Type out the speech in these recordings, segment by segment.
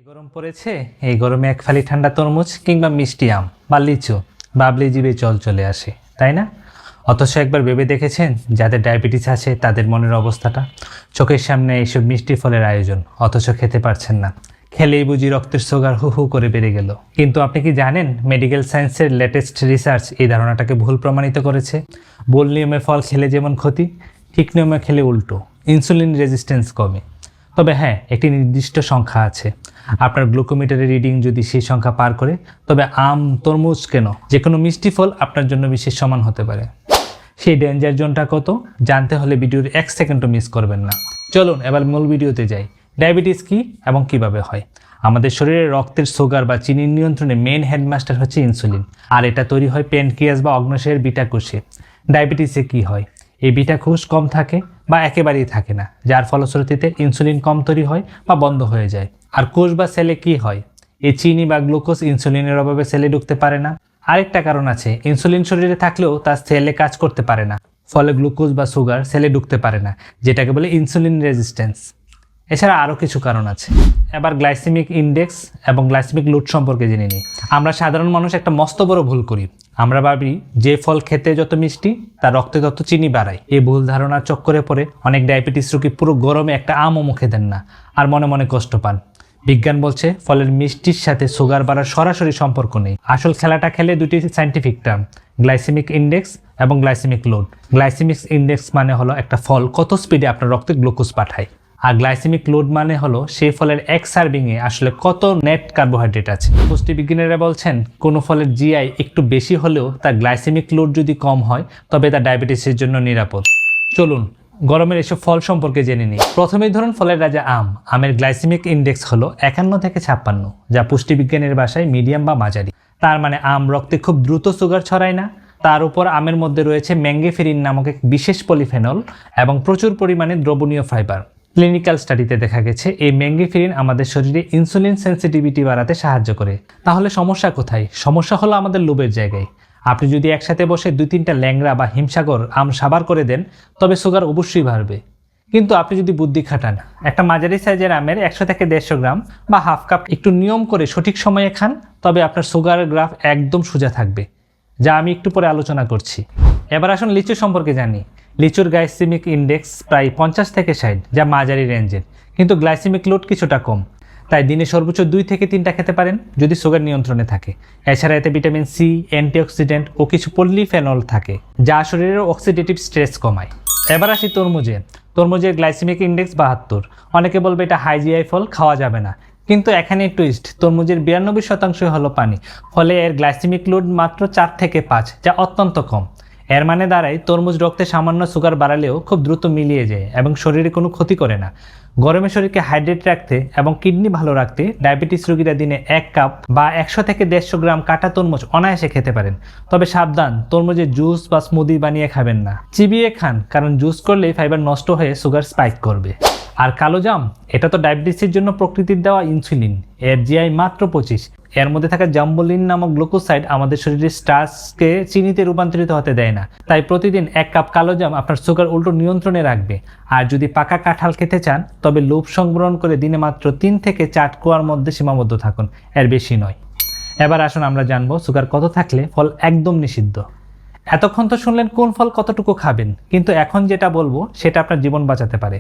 এই গরম পড়েছে, এই গরমে এক ফালি ঠান্ডা তরমুজ কিংবা মিষ্টি আম বা লিচু ভাবলে জিভে জল চলে আসে, তাই না? অথচ একবার ভেবে দেখেছেন যাদের ডায়াবেটিস আছে তাদের মনের অবস্থাটা? চোখের সামনে এইসব মিষ্টি ফলের আয়োজন, অথচ খেতে পারছেন না। খেলেই বুঝি রক্তের সুগার হু হু করে বেড়ে গেল। কিন্তু আপনি কি জানেন মেডিকেল সায়েন্সের লেটেস্ট রিসার্চ এই ধারণাটাকে ভুল প্রমাণিত করেছে। ভুল নিয়মে ফল খেলে যেমন ক্ষতি, ঠিক নিয়মে খেলে উল্টো, ইনসুলিন রেজিস্ট্যান্স কমে। তবে হ্যাঁ, একটি নির্দিষ্ট সংখ্যা আছে। আপনার গ্লুকোমিটারের রিডিং যদি সেই সংখ্যা পার করে, তবে আম, তরমুজ কেন, যে কোনো মিষ্টি ফল আপনার জন্য বিশেষ সমান হতে পারে। সেই ডেঞ্জার জোনটা কত জানতে হলে ভিডিওর 1 সেকেন্ডও মিস করবেন না। চলুন এবার মূল ভিডিওতে যাই। ডায়াবেটিস কি এবং কিভাবে হয়? আমাদের শরীরে রক্তের সুগার বা চিনির নিয়ন্ত্রণে মেন হেডমাস্টার হচ্ছে ইনসুলিন, আর এটা তৈরি হয় প্যানক্রিয়াস বা অগ্ন্যাশয়ের বিটা কোষে। ডায়াবেটিসে কি হয়? এই বিটা কোষ কম থাকে বা একেবারেই থাকে না, যার ফলশ্রুতিতে ইনসুলিন কম তৈরি হয় বা বন্ধ হয়ে যায়। আর কোষ বা সেলে কি হয়? এই চিনি বা গ্লুকোজ ইনসুলিনের অভাবে সেলে ঢুকতে পারে না। আরেকটা কারণ আছে, ইনসুলিন শরীরে থাকলেও তা সেলে কাজ করতে পারে না, ফলে গ্লুকোজ বা সুগার সেলে ঢুকতে পারে না, যেটাকে বলে ইনসুলিন রেজিস্ট্যান্স। এছাড়া আরও কিছু কারণ আছে। এবার গ্লাইসেমিক ইনডেক্স এবং গ্লাইসেমিক লোড সম্পর্কে জেনে নিই। আমরা সাধারণ মানুষ একটা মস্ত বড় ভুল করি। আমরা ভাবি যে ফল খেতে যত মিষ্টি তার রক্তে তত চিনি বাড়ায়। এই ভুল ধারণার চক্করে পড়ে অনেক ডায়াবেটিস রোগী পুরো গরমে একটা আমও মুখে দেন না, আর মনে মনে কষ্ট পান। বিজ্ঞান বলছে ফলের মিষ্টির সাথে সুগার বাড়ার সরাসরি সম্পর্ক নেই। আসল খেলাটা খেলে দুটি সায়েন্টিফিক টার্ম, গ্লাইসেমিক ইনডেক্স এবং গ্লাইসেমিক লোড। গ্লাইসেমিক ইনডেক্স মানে হলো একটা ফল কত স্পিডে আপনার রক্তে গ্লুকোজ পাঠায়, আর গ্লাইসেমিক লোড মানে হলো সেই ফলের এক সার্ভিংয়ে আসলে কত নেট কার্বোহাইড্রেট আছে। পুষ্টিবিজ্ঞানীরা বলছেন কোনো ফলের জিআই একটু বেশি হলেও তার গ্লাইসেমিক লোড যদি কম হয় তবে তা ডায়াবেটিসের জন্য নিরাপদ। চলুন গরমের এসব ফল সম্পর্কে জেনে নিই। প্রথমেই ধরুন ফলের রাজা আম। আমের গ্লাইসেমিক ইনডেক্স হলো 51 থেকে 56, যা পুষ্টিবিজ্ঞানের ভাষায় মিডিয়াম বা মাঝারি। তার মানে আম রক্তে খুব দ্রুত সুগার ছড়ায় না। তার উপর আমের মধ্যে রয়েছে ম্যাঙ্গেফেরিন নামক এক বিশেষ পলিফেনল এবং প্রচুর পরিমাণে দ্রবণীয় ফাইবার। ক্লিনিক্যাল স্টাডিতে দেখা গেছে এই ম্যাঙ্গেফেরিন আমাদের শরীরে ইনসুলিন সেন্সিটিভিটি বাড়াতে সাহায্য করে। তাহলে সমস্যা কোথায়? সমস্যা হলো আমাদের লোভের জায়গায়। আপনি যদি একসাথে বসে 2-3টা ল্যাংড়া বা হিমসাগর আম সাবার করে দেন, তবে সুগার অবশ্যই বাড়বে। কিন্তু আপনি যদি বুদ্ধি খাটান, একটা মাঝারি সাইজের আমের 100 থেকে 150 গ্রাম বা হাফ কাপ একটু নিয়ম করে সঠিক সময়ে খান, তবে আপনার সুগারের গ্রাফ একদম সোজা থাকবে, যা আমি একটু পরে আলোচনা করছি। এবার আসুন লিচু সম্পর্কে জানি। লিচুর গ্লাইসেমিক ইনডেক্স প্রায় 50 থেকে 60, যা মাঝারি রেঞ্জের, কিন্তু গ্লাইসেমিক লোড কিছুটা কম। তাই দিনে সর্বোচ্চ 2 থেকে 3টা খেতে পারেন যদি সুগার নিয়ন্ত্রণে থাকে। এছাড়া এতে ভিটামিন সি, অ্যান্টিঅক্সিডেন্ট ও কিছু পলিফেনল থাকে, যা শরীরের অক্সিডেটিভ স্ট্রেস কমায়। এবার আসি তরমুজে। তরমুজের গ্লাইসেমিক ইনডেক্স 72। অনেকে বলবে এটা হাই জিআই ফল, খাওয়া যাবে না। কিন্তু এখানে টুইস্ট, তরমুজের 92% হলো পানি, ফলে এর গ্লাইসেমিক লোড মাত্র 4 থেকে 5, যা অত্যন্ত কম। এর মানে দাঁড়ায় তরমুজ রক্তে সামান্য সুগার বাড়ালেও খুব দ্রুত মিলিয়ে যায় এবং শরীরে কোনো ক্ষতি করে না। গরমে শরীরকে হাইড্রেট রাখতে এবং কিডনি ভালো রাখতে ডায়াবেটিস রোগীরা দিনে 1 কাপ বা 100 থেকে 150 গ্রাম কাটা তরমুজ অনায়াসে খেতে পারেন। তবে সাবধান, তরমুজের জুস বা স্মুদি বানিয়ে খাবেন না, চিবিয়ে খান, কারণ জুস করলেই ফাইবার নষ্ট হয়ে সুগার স্পাইক করবে। আর কালো জাম, এটা তো ডায়াবেটিসের জন্য প্রকৃতির দেওয়া ইনসুলিন। এর জিআই মাত্র 25। এর মধ্যে থাকা জাম্বোলিন নামক গ্লুকোসাইড আমাদের শরীরের স্টার্চকে চিনিতে রূপান্তরিত হতে দেয় না। তাই প্রতিদিন 1 কাপ কালো জাম আপনার সুগার উল্টো নিয়ন্ত্রণে রাখবে। আর যদি পাকা কাঁঠাল খেতে চান, তবে লোভ সংবরণ করে দিনে মাত্র 3 থেকে 4 কোয়ার মধ্যে সীমাবদ্ধ থাকুন, এর বেশি নয়। এবার আসুন আমরা জানবো সুগার কত থাকলে ফল একদম নিষিদ্ধ। এতক্ষণ তো শুনলেন কোন ফল কতটুকু খাবেন, কিন্তু এখন যেটা বলবো সেটা আপনার জীবন বাঁচাতে পারে।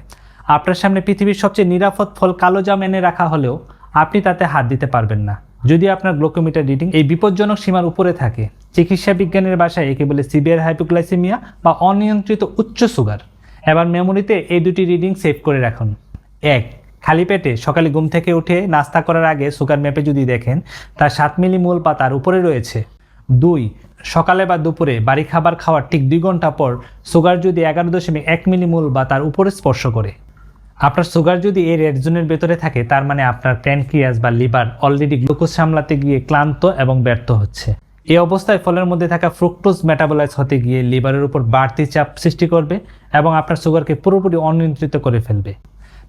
আপনার সামনে পৃথিবীর সবচেয়ে নিরাপদ ফল কালো জাম এনে রাখা হলেও আপনি তাতে হাত দিতে পারবেন না যদি আপনার গ্লুকোমিটার রিডিং এই বিপজ্জনক সীমার উপরে থাকে। চিকিৎসা বিজ্ঞানের ভাষায় একে বলে সিভিয়ার হাইপোগ্লাইসেমিয়া বা অনিয়ন্ত্রিত উচ্চ সুগার। এবার মেমোরিতে এই দুটি রিডিং সেভ করে রাখুন। 1, খালি পেটে সকালে ঘুম থেকে উঠে নাস্তা করার আগে সুগার ম্যাপে যদি দেখেন তার 7 মিলিমোল বা তার উপরে রয়েছে। 2, সকালে বা দুপুরে বাড়ি খাবার খাওয়ার ঠিক 2 ঘন্টা পর সুগার যদি 11.1 মিলিমোল বা তার উপরে স্পর্শ করে। আপনার সুগার যদি এই রেড জোনের ভেতরে থাকে, তার মানে আপনার প্যানক্রিয়াস বা লিভার অলরেডি গ্লুকোজ সামলাতে গিয়ে ক্লান্ত এবং ব্যর্থ হচ্ছে। এই অবস্থায় ফলের মধ্যে থাকা ফ্রুক্টোজ মেটাবলাইজ হতে গিয়ে লিভারের উপর বাড়তি চাপ সৃষ্টি করবে এবং আপনার সুগারকে পুরোপুরি অনিয়ন্ত্রিত করে ফেলবে।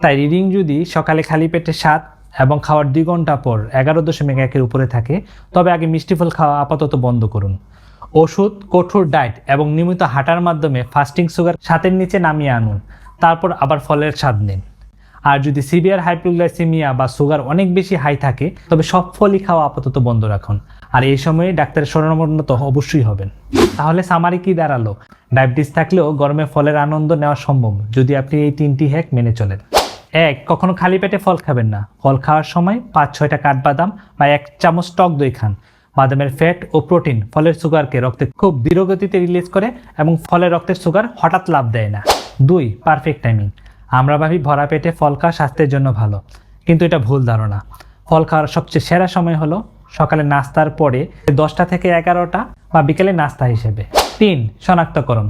তাই রিডিং যদি সকালে খালি পেটে 7 এবং খাওয়ার 2 ঘন্টা পর 11.1-এর উপরে থাকে, তবে আগে মিষ্টি ফল খাওয়া আপাতত বন্ধ করুন। ওষুধ, কঠোর ডায়েট এবং নিয়মিত হাঁটার মাধ্যমে ফাস্টিং সুগার 7-এর নিচে নামিয়ে আনুন, তারপর আবার ফলের স্বাদ নিন। আর যদি সিভিয়ার হাইপোগ্লাইসেমিয়া বা সুগার অনেক বেশি হাই থাকে তবে সব ফলই খাওয়া আপাতত বন্ধ রাখুন। আর এই সময়ে ডাক্তারের শরণাপন্ন তো অবশ্যই হবেন। তাহলে সামারি কি দাঁড়ালো? ডায়াবেটিস থাকলেও গরমে ফলের আনন্দ নেওয়া সম্ভব যদি আপনি এই 3টি হ্যাক মেনে চলেন। 1. কখনো খালি পেটে ফল খাবেন না। ফল খাওয়ার সময় 5-6টা কাঠবাদাম বা 1 চামচ টক দই খান। বাদামের ফ্যাট ও প্রোটিন ফলের সুগারকে রক্তে খুব ধীরগতিতে রিলিজ করে এবং ফলের রক্তের সুগার হঠাৎ লাভ দেয় না। 2. Perfect timing. আমরা ভাবি ভরা পেটে ফল খাওয়া স্বাস্থ্যের জন্য ভালো, কিন্তু এটা ভুল ধারণা। ফল খাওয়ার সবচেয়ে সেরা সময় হলো সকালে নাস্তার পরে 10টা থেকে 11টা বা বিকেলে নাস্তা হিসেবে। 3. শনাক্তকরণ।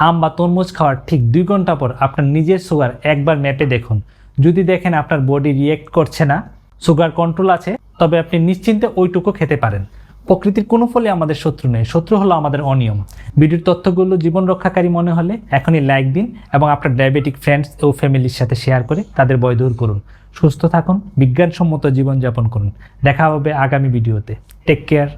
আম বা তরমুজ খাওয়ার ঠিক 2 ঘন্টা পর আপনার নিজের সুগার একবার ম্যাপে দেখুন। যদি দেখেন আপনার বডি রিয়েক্ট করছে না, সুগার কন্ট্রোল আছে, তবে আপনি নিশ্চিন্তে ওইটুকু খেতে পারেন। প্রকৃতির কোনো ফলে আমাদের শত্রু নেই, শত্রু হলো আমাদের অনিয়ম। ভিডিওর তথ্যগুলো জীবন রক্ষাকারী মনে হলে এখনই লাইক দিন এবং আপনার ডায়াবেটিক ফ্রেন্ডস ও ফ্যামিলির সাথে শেয়ার করে তাদের ভয় দূর করুন। সুস্থ থাকুন, বিজ্ঞানসম্মত জীবনযাপন করুন। দেখা হবে আগামী ভিডিওতে। Take care.